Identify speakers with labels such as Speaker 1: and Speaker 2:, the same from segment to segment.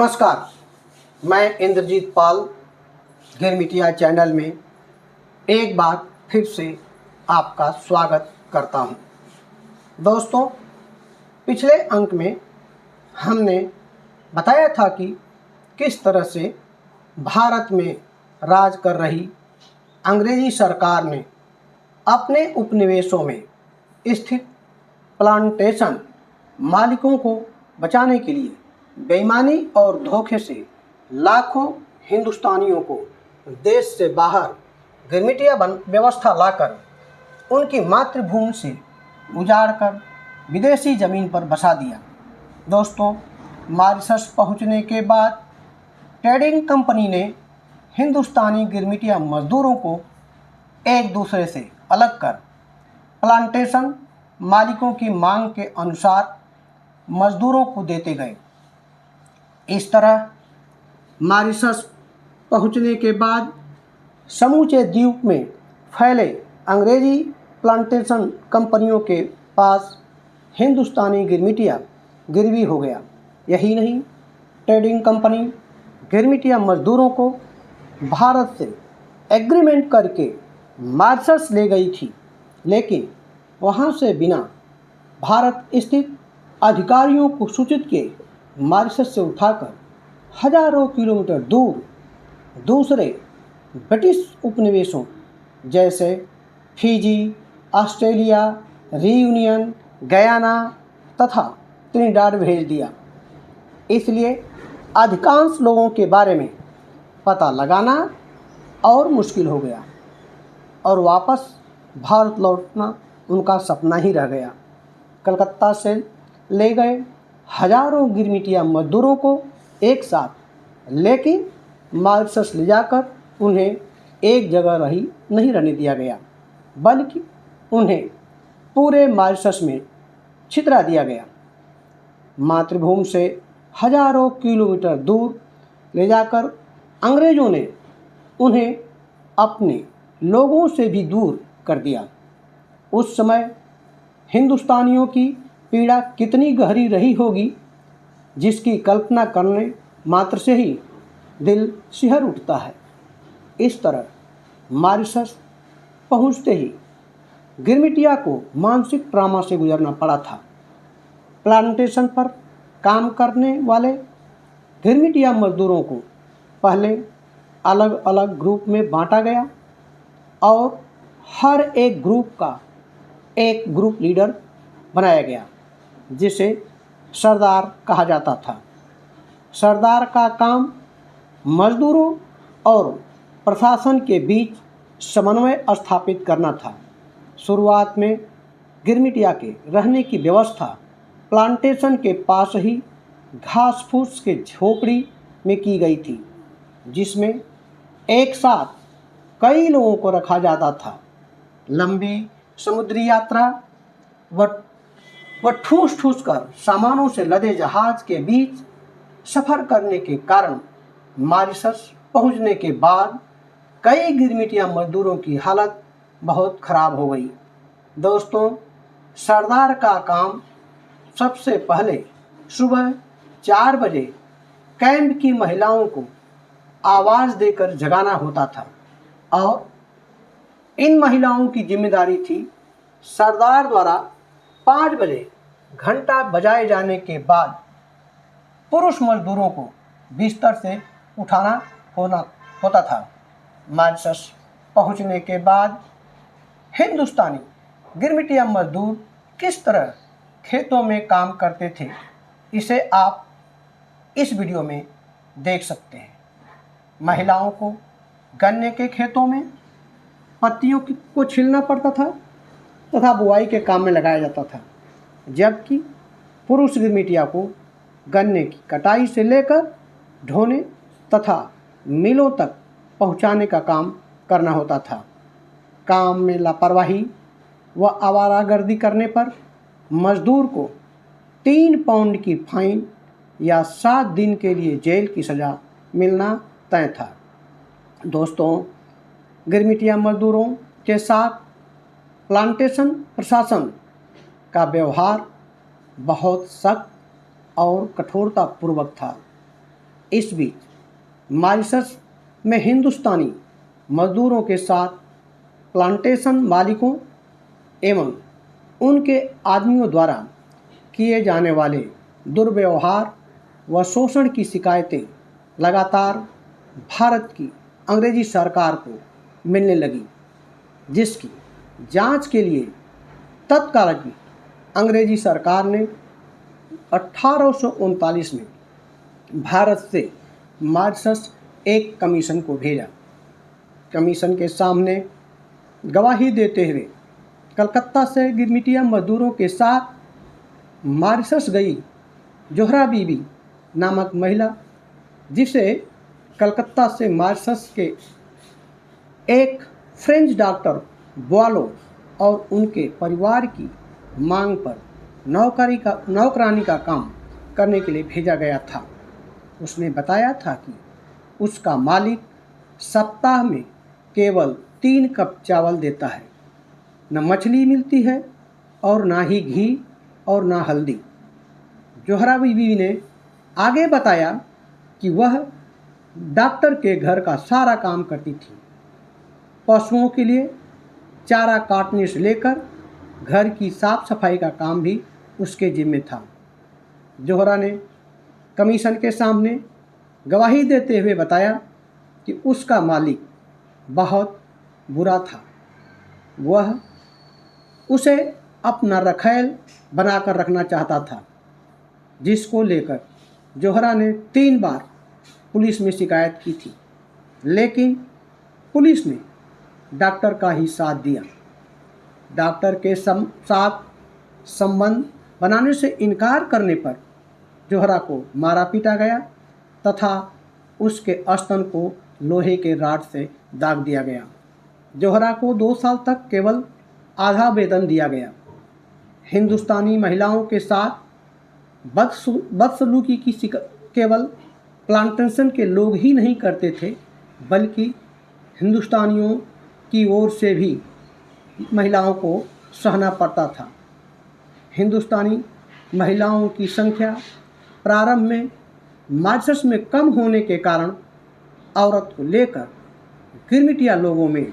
Speaker 1: नमस्कार, मैं इंद्रजीत पाल गिरमिटिया चैनल में एक बार फिर से आपका स्वागत करता हूं। दोस्तों, पिछले अंक में हमने बताया था कि किस तरह से भारत में राज कर रही अंग्रेजी सरकार ने अपने उपनिवेशों में स्थित प्लांटेशन मालिकों को बचाने के लिए बेईमानी और धोखे से लाखों हिंदुस्तानियों को देश से बाहर गिरमिटिया व्यवस्था लाकर उनकी मातृभूमि से उजाड़कर विदेशी ज़मीन पर बसा दिया। दोस्तों, मॉरिशस पहुंचने के बाद ट्रेडिंग कंपनी ने हिंदुस्तानी गिरमिटिया मजदूरों को एक दूसरे से अलग कर प्लांटेशन मालिकों की मांग के अनुसार मजदूरों को देते गए। इस तरह मॉरिशस पहुंचने के बाद समूचे द्वीप में फैले अंग्रेजी प्लांटेशन कंपनियों के पास हिंदुस्तानी गिरमिटिया गिरवी हो गया। यही नहीं, ट्रेडिंग कंपनी गिरमिटिया मजदूरों को भारत से एग्रीमेंट करके मॉरिशस ले गई थी, लेकिन वहां से बिना भारत स्थित अधिकारियों को सूचित किए मॉरिशस से उठाकर हजारों किलोमीटर दूर दूसरे ब्रिटिश उपनिवेशों जैसे फिजी, ऑस्ट्रेलिया, रियूनियन, गयाना तथा त्रिनिडाद भेज दिया। इसलिए अधिकांश लोगों के बारे में पता लगाना और मुश्किल हो गया और वापस भारत लौटना उनका सपना ही रह गया। कलकत्ता से ले गए हजारों गिरमिटिया मजदूरों को एक साथ लेकिन मॉरिशस ले जाकर उन्हें एक जगह नहीं रहने दिया गया, बल्कि उन्हें पूरे मॉरिशस में छितरा दिया गया। मातृभूमि से हजारों किलोमीटर दूर ले जाकर अंग्रेज़ों ने उन्हें अपने लोगों से भी दूर कर दिया। उस समय हिंदुस्तानियों की पीड़ा कितनी गहरी रही होगी, जिसकी कल्पना करने मात्र से ही दिल सिहर उठता है। इस तरह मॉरिशस पहुंचते ही गिरमिटिया को मानसिक ट्रॉमा से गुजरना पड़ा था। प्लांटेशन पर काम करने वाले गिरमिटिया मजदूरों को पहले अलग अलग ग्रुप में बांटा गया और हर एक ग्रुप का एक ग्रुप लीडर बनाया गया, जिसे सरदार कहा जाता था। सरदार का काम मजदूरों और प्रशासन के बीच समन्वय स्थापित करना था। शुरुआत में गिरमिटिया के रहने की व्यवस्था प्लांटेशन के पास ही घास फूस के झोपड़ी में की गई थी, जिसमें एक साथ कई लोगों को रखा जाता था। लंबी समुद्री यात्रा व ठूस ठूस कर सामानों से लदे जहाज के बीच सफ़र करने के कारण मॉरिशस पहुंचने के बाद कई गिरमिटिया मजदूरों की हालत बहुत ख़राब हो गई। दोस्तों, सरदार का काम सबसे पहले सुबह 4 बजे कैंप की महिलाओं को आवाज़ देकर जगाना होता था और इन महिलाओं की जिम्मेदारी थी सरदार द्वारा 5 बजे घंटा बजाए जाने के बाद पुरुष मजदूरों को बिस्तर से उठाना होता था। मॉरिशस पहुंचने के बाद हिंदुस्तानी गिरमिटिया मजदूर किस तरह खेतों में काम करते थे, इसे आप इस वीडियो में देख सकते हैं। महिलाओं को गन्ने के खेतों में पत्तियों को छीलना पड़ता था तथा बुआई के काम में लगाया जाता था, जबकि पुरुष गिरमिटिया को गन्ने की कटाई से लेकर ढोने तथा मिलों तक पहुंचाने का काम करना होता था। काम में लापरवाही व आवारागर्दी करने पर मजदूर को 3 पाउंड की फाइन या 7 दिन के लिए जेल की सज़ा मिलना तय था। दोस्तों, गिरमिटिया मजदूरों के साथ प्लांटेशन प्रशासन का व्यवहार बहुत सख्त और कठोरतापूर्वक था। इस बीच मॉरिशस में हिंदुस्तानी मजदूरों के साथ प्लांटेशन मालिकों एवं उनके आदमियों द्वारा किए जाने वाले दुर्व्यवहार व शोषण की शिकायतें लगातार भारत की अंग्रेजी सरकार को मिलने लगी, जिसकी जांच के लिए तत्कालीन अंग्रेजी सरकार ने 1839 में भारत से मॉरिशस एक कमीशन को भेजा। कमीशन के सामने गवाही देते हुए कलकत्ता से गिरमिटिया मजदूरों के साथ मॉरिशस गई जोहरा बीबी नामक महिला, जिसे कलकत्ता से मॉरिशस के एक फ्रेंच डॉक्टर बोआलो और उनके परिवार की मांग पर नौकरानी का काम करने के लिए भेजा गया था। उसने बताया था कि उसका मालिक सप्ताह में केवल 3 कप चावल देता है, न मछली मिलती है और ना ही घी और ना हल्दी। जोहरा बीबी ने आगे बताया कि वह डॉक्टर के घर का सारा काम करती थी। पशुओं के लिए चारा काटने से लेकर घर की साफ सफाई का काम भी उसके जिम्मे था। जोहरा ने कमीशन के सामने गवाही देते हुए बताया कि उसका मालिक बहुत बुरा था। वह उसे अपना रखैल बनाकर रखना चाहता था, जिसको लेकर जोहरा ने 3 बार पुलिस में शिकायत की थी, लेकिन पुलिस ने डॉक्टर का ही साथ दिया। डॉक्टर के साथ संबंध बनाने से इनकार करने पर जोहरा को मारा पीटा गया तथा उसके स्तन को लोहे के रॉड से दाग दिया गया। जोहरा को 2 साल तक केवल आधा वेतन दिया गया। हिंदुस्तानी महिलाओं के साथ बदसलूकी की केवल प्लांटेशन के लोग ही नहीं करते थे, बल्कि हिंदुस्तानियों की ओर से भी महिलाओं को सहना पड़ता था। हिंदुस्तानी महिलाओं की संख्या प्रारंभ में मॉरिशस में कम होने के कारण औरत को लेकर गिरमिटिया लोगों में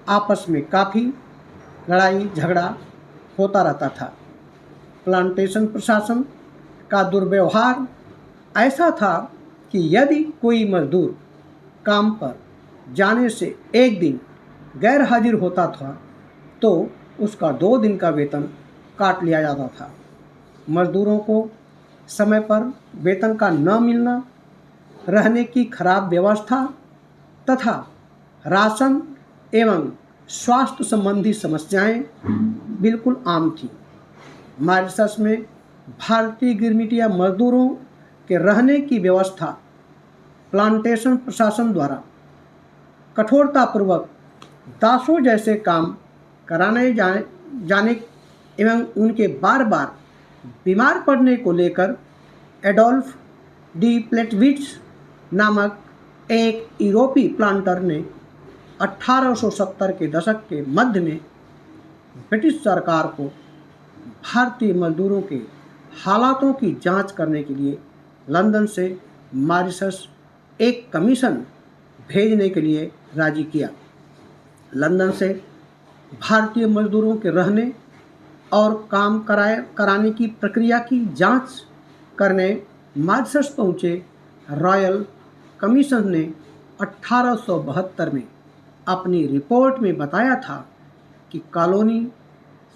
Speaker 1: आपस में काफ़ी लड़ाई झगड़ा होता रहता था। प्लांटेशन प्रशासन का दुर्व्यवहार ऐसा था कि यदि कोई मजदूर काम पर जाने से एक दिन गैर हाजिर होता था तो उसका 2 दिन का वेतन काट लिया जाता था। मजदूरों को समय पर वेतन का न मिलना, रहने की खराब व्यवस्था तथा राशन एवं स्वास्थ्य संबंधी समस्याएं बिल्कुल आम थी। मॉरिशस में भारतीय गिरमिटिया मजदूरों के रहने की व्यवस्था प्लांटेशन प्रशासन द्वारा कठोरतापूर्वक दासों जैसे काम कराने जाने एवं उनके बार बार बीमार पड़ने को लेकर एडोल्फ डी प्लेटविट्ज नामक एक यूरोपीय प्लांटर ने 1870 के दशक के मध्य में ब्रिटिश सरकार को भारतीय मजदूरों के हालातों की जांच करने के लिए लंदन से मॉरिशस एक कमीशन भेजने के लिए राजी किया। लंदन से भारतीय मजदूरों के रहने और काम कराने की प्रक्रिया की जांच करने मॉरिशस पहुँचे रॉयल कमीशन ने 1872 में अपनी रिपोर्ट में बताया था कि कॉलोनी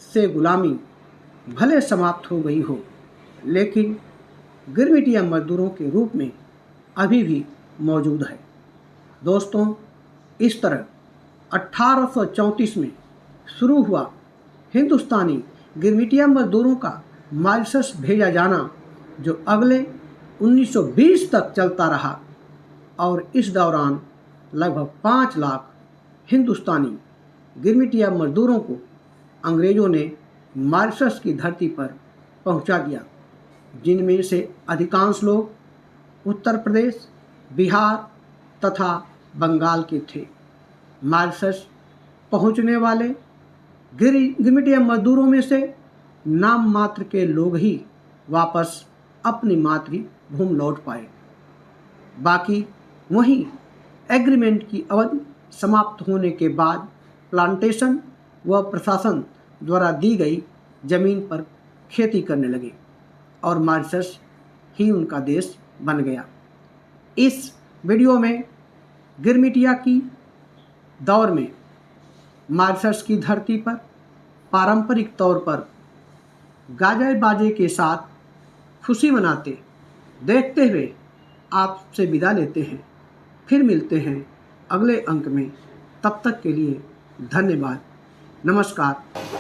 Speaker 1: से गुलामी भले समाप्त हो गई हो, लेकिन गिरमिटिया मजदूरों के रूप में अभी भी मौजूद है। दोस्तों, इस तरह 1834 में शुरू हुआ हिंदुस्तानी गिरमिटिया मजदूरों का मॉरिशस भेजा जाना, जो अगले 1920 तक चलता रहा और इस दौरान लगभग 5 लाख हिंदुस्तानी गिरमिटिया मजदूरों को अंग्रेज़ों ने मॉरिशस की धरती पर पहुंचा दिया, जिनमें से अधिकांश लोग उत्तर प्रदेश, बिहार तथा बंगाल के थे। मॉरिशस पहुंचने वाले गिरमिटिया मजदूरों में से नाम मात्र के लोग ही वापस अपनी मातृभूमि लौट पाए। बाकी वहीं एग्रीमेंट की अवधि समाप्त होने के बाद प्लांटेशन व प्रशासन द्वारा दी गई जमीन पर खेती करने लगे और मॉरिशस ही उनका देश बन गया। इस वीडियो में गिरमिटिया की दौर में मॉरिशस की धरती पर पारंपरिक तौर पर गाजे बाजे के साथ खुशी मनाते देखते हुए आपसे विदा लेते हैं। फिर मिलते हैं अगले अंक में, तब तक के लिए धन्यवाद, नमस्कार।